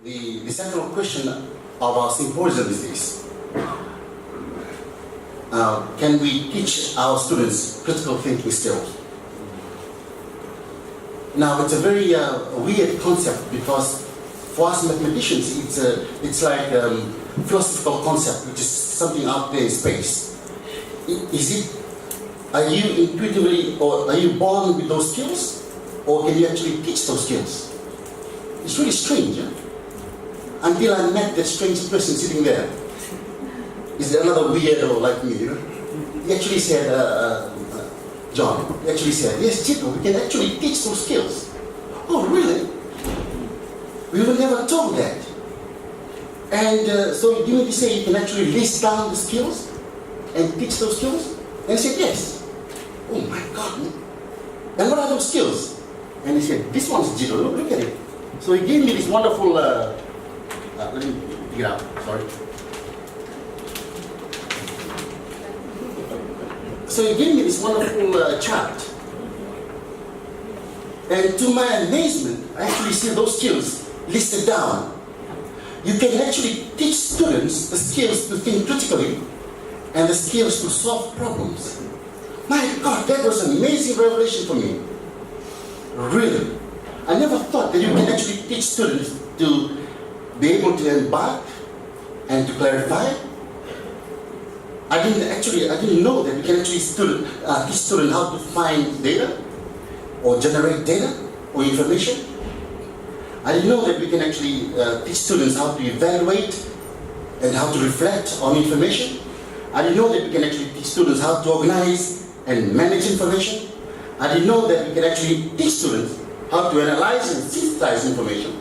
the central question of our symposium is this. Can we teach our students critical thinking skills? Now, it's a very weird concept because for us mathematicians, it's like a philosophical concept, which is something out there in space. Are you intuitively, or are you born with those skills? Or can you actually teach those skills? It's really strange, yeah? Until I met that strange person sitting there. Is there another weirdo like me, you know? He actually said, John, he actually said, yes, Jito, we can actually teach those skills. Oh, really? We were never told that. And so you mean to say you can actually list down the skills and teach those skills? And I said, yes. Oh my God. And what are those skills? And he said, this one's Jito, look at it. So he gave me this wonderful, let me dig it out, sorry. So he gave me this wonderful chart. And to my amazement, I actually see those skills listed down. You can actually teach students the skills to think critically and the skills to solve problems. My God, that was an amazing revelation for me. Really. I never thought that you can actually teach students to be able to embark and to clarify. I didn't know that you can actually teach students how to find data or generate data or information. I didn't know that we can actually teach students how to evaluate and how to reflect on information. I didn't know that we can actually teach students how to organize and manage information. I didn't know that we can actually teach students how to analyze and synthesize information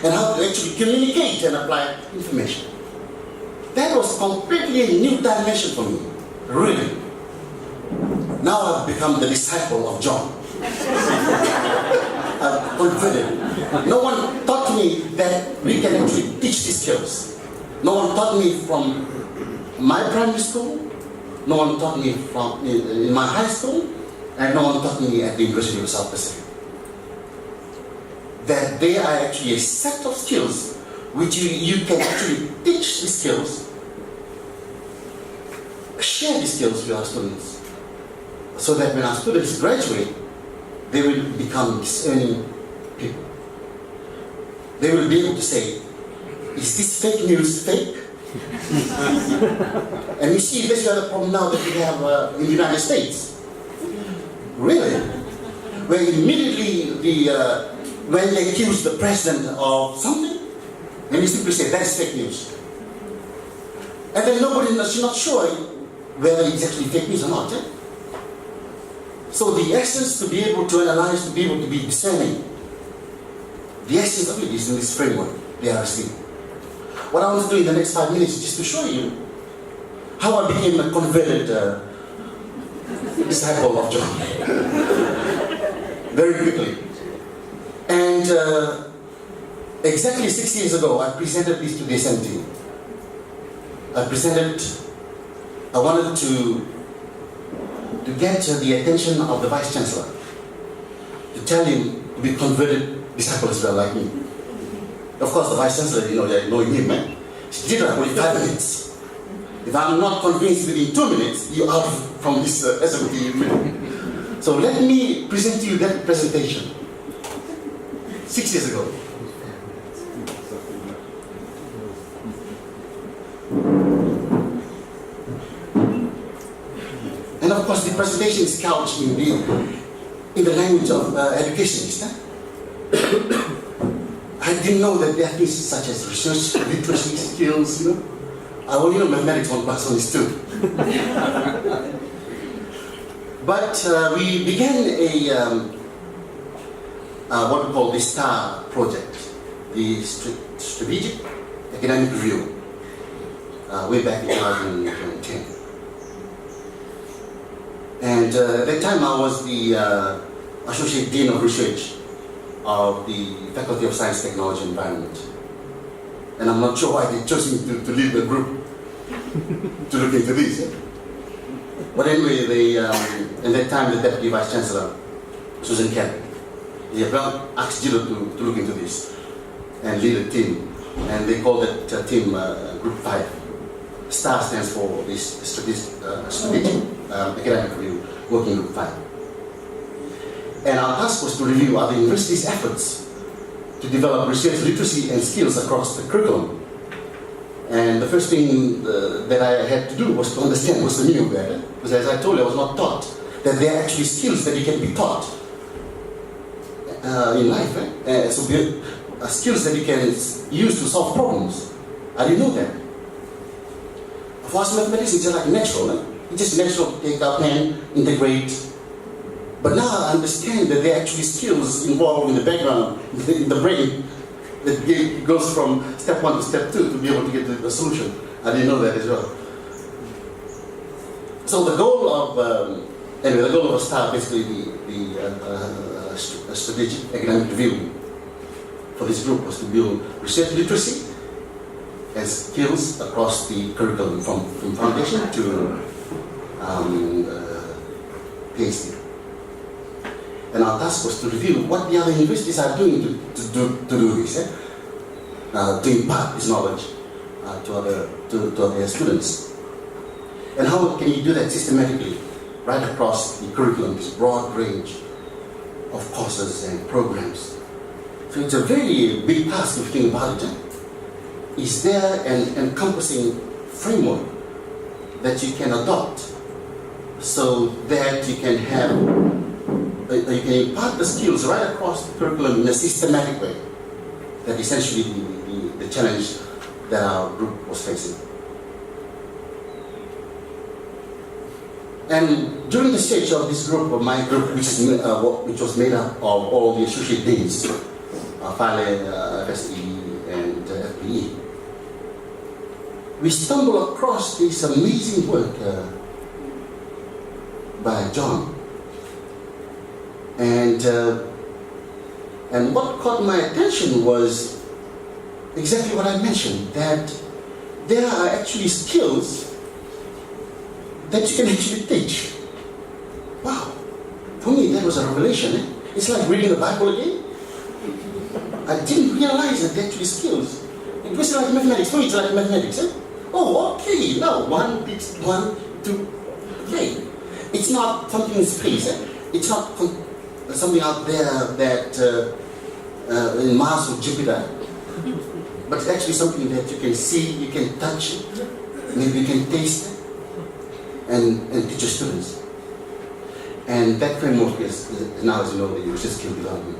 and how to actually communicate and apply information. That was completely a new dimension for me, really. Now I've become the disciple of John. I've converted. No one taught me that we can actually teach these skills. No one taught me from my primary school. No one taught me from in my high school. And no one taught me at the University of South Pacific. That they are actually a set of skills which you can actually teach the skills, share the skills with our students, so that when our students graduate, they will become discerning people. They will be able to say, is this fake news fake? And you see, this is the problem now that we have in the United States. Really? Where immediately when they accuse the president of something, then you simply say, that is fake news. And then nobody is not sure whether it's actually fake news or not. Eh? So the essence to be able to analyze, to be able to be discerning, the essence of it is in this framework, the RSD. What I want to do in the next 5 minutes is just to show you how I became a converted disciple of John. Very quickly. And exactly 6 years ago, I presented this to the SMT. I wanted to get the attention of the Vice Chancellor, to tell him to be converted disciple as well, like me. Of course, the Vice Chancellor, they know him, man. She did only 5 minutes. If I'm not convinced within 2 minutes, you're out from this SMT. So let me present to you that presentation. 6 years ago. And of course, the presentation is couched in the language of education, is that? I didn't know that there are things such as research, literacy skills, I only know mathematics 1 plus 1 is 2. But we began what we call the STAR project, the Strategic Academic Review, way back in 2010. And at that time I was the Associate Dean of Research of the Faculty of Science, Technology and Environment. And I'm not sure why they chose me to lead the group to look into this. Yeah? But anyway, at that time the Deputy Vice Chancellor, Susan Kelly, asked Jito to look into this and lead a team And they call that team Group 5. STAR stands for this Strategic Academic Review Working Group 5. And our task was to review other universities' efforts to develop research literacy and skills across the curriculum. And the first thing that I had to do was to understand what's the meaning of that. Because as I told you, I was not taught that there are actually skills that you can be taught in life. So skills that you can use to solve problems. I didn't know that. For us, mathematics is just like natural. It's just natural to take up and integrate. But now I understand that there are actually skills involved in the background, in the brain, that goes from step 1 to step 2 to be able to get to the solution. I didn't know that as well. So the goal of a STAR, basically the strategic academic review for this group, was to build research literacy and skills across the curriculum from foundation to PhD. And our task was to review what the other universities are doing to do this, to impart this knowledge to other students. And how can you do that systematically, right across the curriculum, this broad range of courses and programs. So it's a very big task if you think about it. Is there an encompassing framework that you can adopt so that you can impart the skills right across the curriculum in a systematic way? That essentially the challenge that our group was facing. And during the stage of this group, of my group, which was made up of all the associate deans, FALE, FSE, and FPE, we stumbled across this amazing work by John. And what caught my attention was exactly what I mentioned, that there are actually skills that you can actually teach. Wow, for me that was a revelation. It's like reading the Bible again. I didn't realize that there are actually skills. It was like mathematics. For me it's like mathematics. Oh, okay, now 1, 2, okay. It's not something in space. It's not something out there that in Mars or Jupiter, but it's actually something that you can see, you can touch, maybe you can taste, and teach your students. And that framework is now, as you know, the research skill development.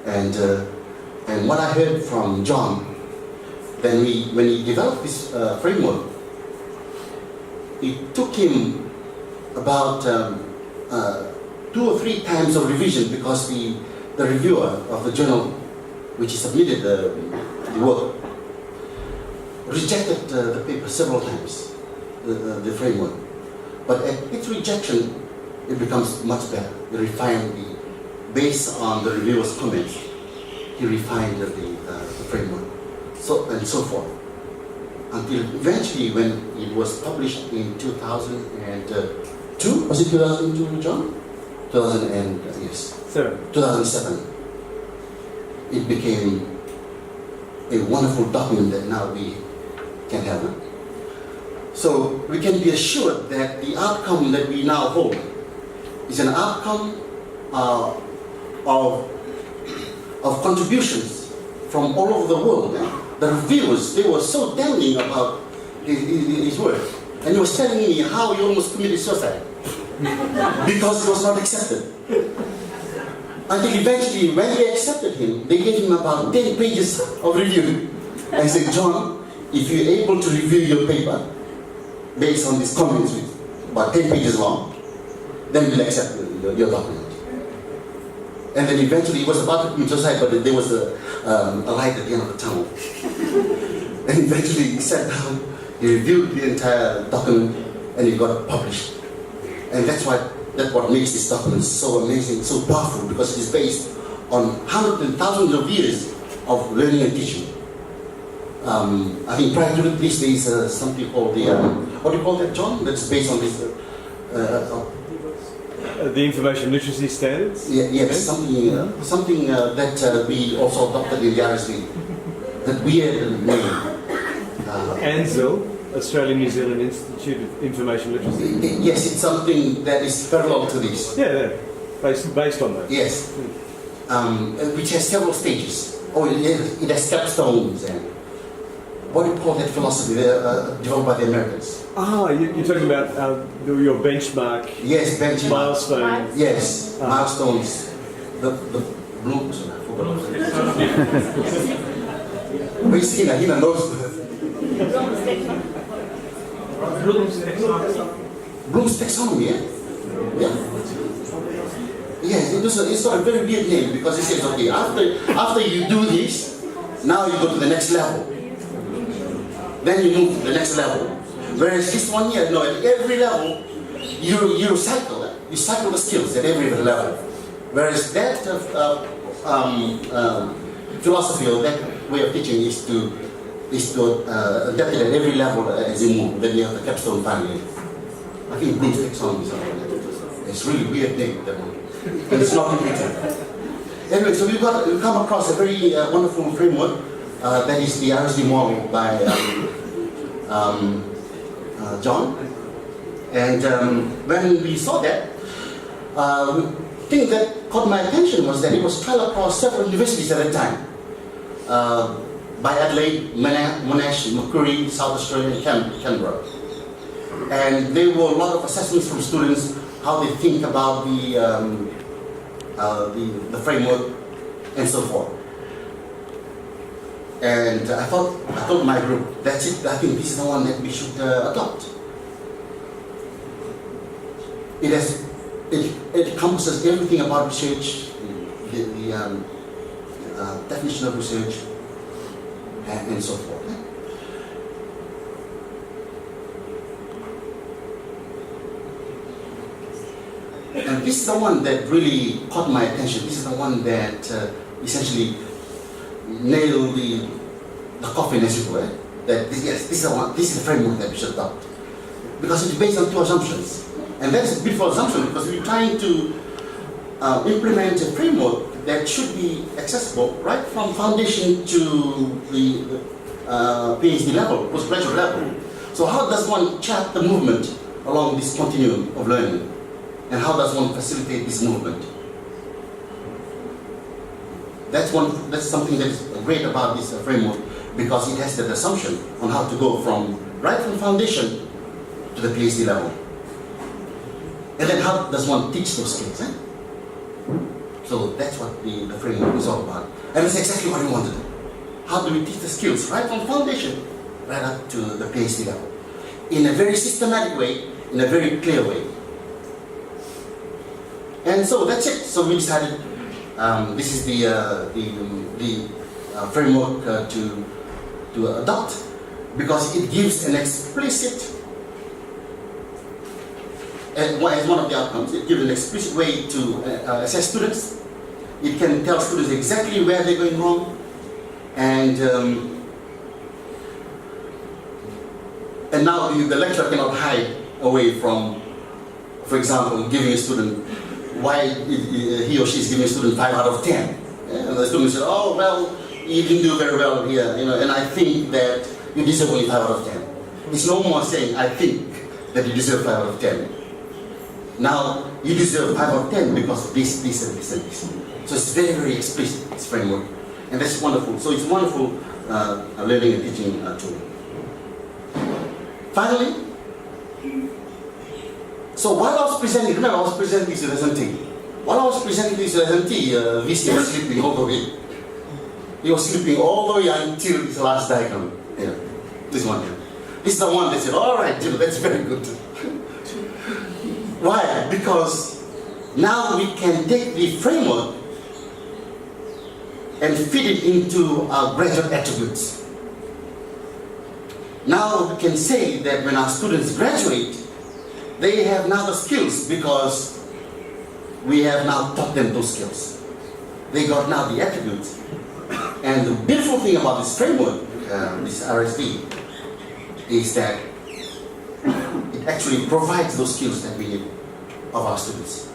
And what I heard from John, when he developed this framework, it took him about 2 or 3 times of revision, because the reviewer of the journal, which he submitted the work, rejected the paper several times, the framework. But at its rejection, it becomes much better. He refined based on the reviewer's comments, he refined the framework, and so forth. Until eventually, when it was published in 2002, was it 2002, John? 2007. It became a wonderful document that now we can have. So we can be assured that the outcome that we now hold is an outcome of contributions from all over the world. The reviewers, they were so damning about his work. And he was telling me how he almost committed suicide because it was not accepted. Until eventually, when they accepted him, they gave him about 10 pages of review. I said, John, if you're able to review your paper based on these comments, with about 10 pages long, then we'll accept your document. And then eventually, he was about to commit suicide, but there was a light at the end of the tunnel. And eventually, he sat down, he reviewed the entire document, and it got published. And that's what makes this document so amazing, so powerful, because it is based on hundreds and thousands of years of learning and teaching. I think prior to this, there is something called the, what do you call that, John? That's based on this. The information literacy standards? Yes, something that we also adopted in the RSV. that weird name. ANZIL, Australian New Zealand Institute of Information Literacy. Yes, it's something that is parallel to this. Yeah, based on that. Yes, which has several stages. Oh, it has capstones and what do you call that philosophy developed by the Americans? You're talking about your benchmark. Yes, benchmark. Milestone. Yes, milestones. The blooms. Where's Hina? Hina knows. Bloom's taxonomy, yeah? Yeah. Yes, it's got a very weird name because it says, okay, after you do this, now you go to the next level. Then you move to the next level. Whereas this one here, no, at every level, you cycle the skills at every level. Whereas that philosophy or that way of teaching is to adapt it at every level as you move. Then you have the capstone finally. I think Bloom's taxonomy is something like that. It's really weird name, that one. And it's not completed. Anyway, so we've come across a very wonderful framework that is the RSD model by John. And when we saw that, the thing that caught my attention was that it was trialed across several universities at that time. By Adelaide, Monash, Macquarie, South Australia, and Canberra. And there were a lot of assessments from students, how they think about the framework and so forth. And I told my group, that's it, I think this is the one that we should adopt. It encompasses everything about research, the definition of research, and so forth. And this is the one that really caught my attention. This is the one that essentially nailed the coffin, as it were. That this is the one. This is the framework that we should adopt, because it's based on two assumptions, and that is a beautiful assumption because we're trying to implement a framework that should be accessible right from foundation to the PhD level, postgraduate level. So how does one chart the movement along this continuum of learning? And how does one facilitate this movement? That's something that's great about this framework because it has that assumption on how to go right from foundation to the PhD level. And then how does one teach those skills? Eh? So that's what the framework is all about. And it's exactly what we want to do. How do we teach the skills right from foundation right up to the PhD level? In a very systematic way, in a very clear way. And so that's it. So we decided this is the framework to adopt because it gives an explicit, as one of the outcomes, it gives an explicit way to assess students. It can tell students exactly where they're going wrong, and now the lecturer cannot hide away from, for example, giving a student why he or she is giving a student 5 out of 10. And the student said, oh, well, you didn't do very well here, and I think that you deserve only 5 out of 10. It's no more saying, I think that you deserve 5 out of 10. Now, you deserve 5 out of 10 because of this, this, and this, and this. So it's very, very explicit, this framework. And that's wonderful. So it's a wonderful learning and teaching tool. Finally, so while I was presenting, remember I was presenting this to SMT. While I was presenting this to SMT, VC was sleeping all the way. He was sleeping all the way until this last diagram. Yeah, this one here. This is the one that said, all right, that's very good. Why? Because now we can take the framework and fit it into our graduate attributes. Now we can say that when our students graduate, they have now the skills because we have now taught them those skills. They got now the attributes. And the beautiful thing about this framework, this RSD, is that it actually provides those skills that we need of our students.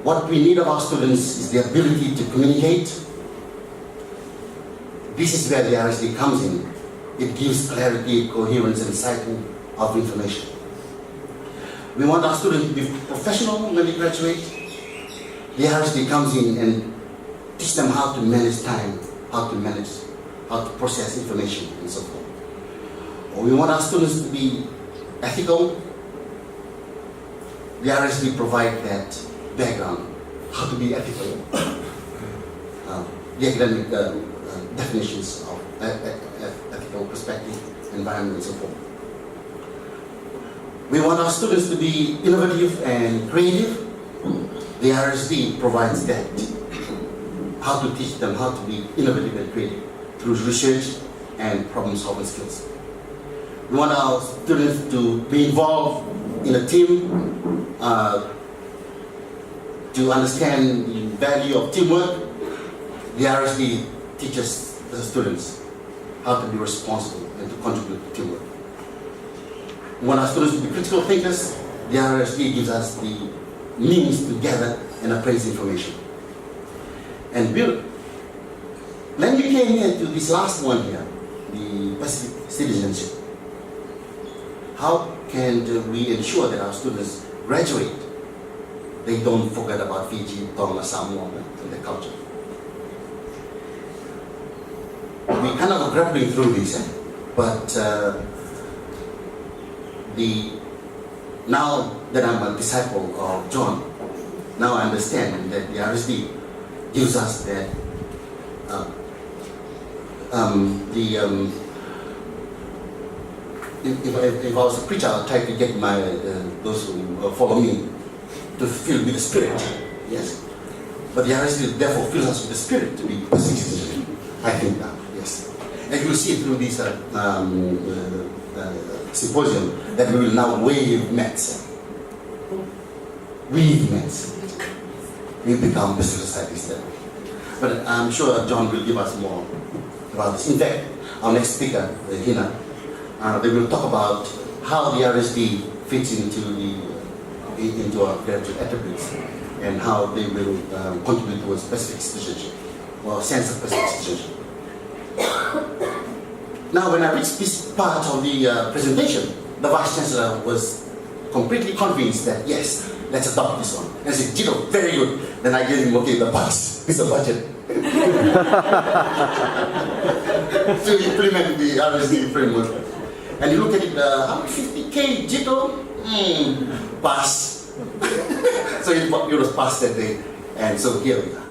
What we need of our students is the ability to communicate, This is where the RSD comes in. It gives clarity, coherence, and cycle of information. We want our students to be professional when they graduate. The RSD comes in and teach them how to manage time, how to process information, and so forth. We want our students to be ethical. The RSD provide that background, how to be ethical. The academic definitions of ethical perspective, environment, and so forth. We want our students to be innovative and creative. The RSD provides that, how to teach them how to be innovative and creative through research and problem-solving skills. We want our students to be involved in a team, to understand the value of teamwork. The RSD teaches the students how to be responsible and to contribute to teamwork. We want our students to be critical thinkers. The RSD gives us the means to gather and appraise information and build. When we came here to this last one here, the Pacific citizenship, how can we ensure that our students graduate? They don't forget about Fiji, Tonga, Samoa, and their culture. We kind of grappling through this, but now that I'm a disciple of John, now I understand that the RSD gives us that if I was a preacher, I'd try to get my those who follow me to fill with the Spirit. Yes, but the RSD therefore fills us with the Spirit to be persistent. I think now, yes, and you'll see through this symposium that we will now waive maths. Weave maths. We become business societies then. But I'm sure John will give us more about this. In fact, our next speaker, Hina, they will talk about how the RSD fits into our graduate attributes and how they will contribute towards Pacific citizenship or sense of Pacific citizenship. Now, when I reached this part of the presentation, the Vice Chancellor was completely convinced that yes, let's adopt this one. And I said, Jito, very good. Then I gave him, okay, the pass. It's a budget. To implement the RSD framework. And you look at it, 150K Jito, pass. So it was passed that day. And so here we are.